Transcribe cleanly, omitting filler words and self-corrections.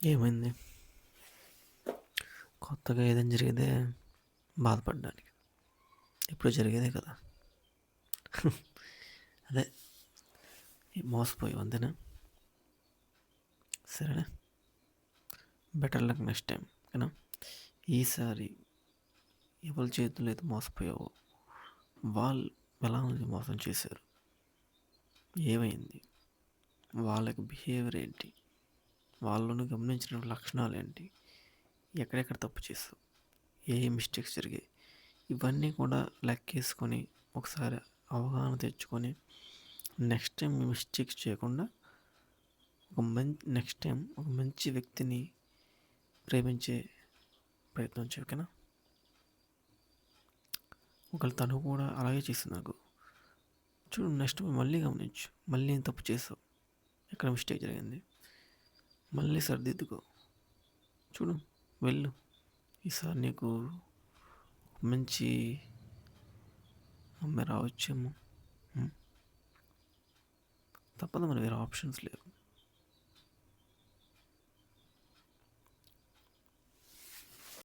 ఏమైంది? కొత్తగా ఏదైనా జరిగితే బాధపడడానికి. ఎప్పుడో జరిగేదే కదా! అదే మోసపోయావు అంతేనా? సరేనా? బెటర్ లక్ నెక్స్ట్ టైం ఓకేనా? ఈసారి ఎవరి చేతుల్లో అయితే మోసపోయావో వాళ్ళు ఎలా మోసం చేశారు, ఏమైంది, వాళ్ళకి బిహేవియర్ ఏంటి, వాళ్ళను గమనించిన లక్షణాలు ఏంటి, ఎక్కడెక్కడ తప్పు చేసావు, ఏ మిస్టేక్స్ జరిగాయి, ఇవన్నీ కూడా లెక్కేసుకొని ఒకసారి అవగాహన తెచ్చుకొని నెక్స్ట్ టైం మిస్టేక్స్ చేయకుండా నెక్స్ట్ టైం ఒక మంచి వ్యక్తిని ప్రేమించే ప్రయత్నం చేయి ఓకేనా? ఒకవేళ తను కూడా అలాగే చేసింది నాకు, చూడు నెక్స్ట్ మళ్ళీ గమనించు, మళ్ళీ ఏం తప్పు చేసావు, ఎక్కడ మిస్టేక్ జరిగింది, మళ్ళీ సరిదిద్దుకో. చూడు, వెళ్ళు. ఈసారి నీకు మంచి అమ్మాయి రావచ్చేమో. తప్పదు మరి, వేరే ఆప్షన్స్ లేవు.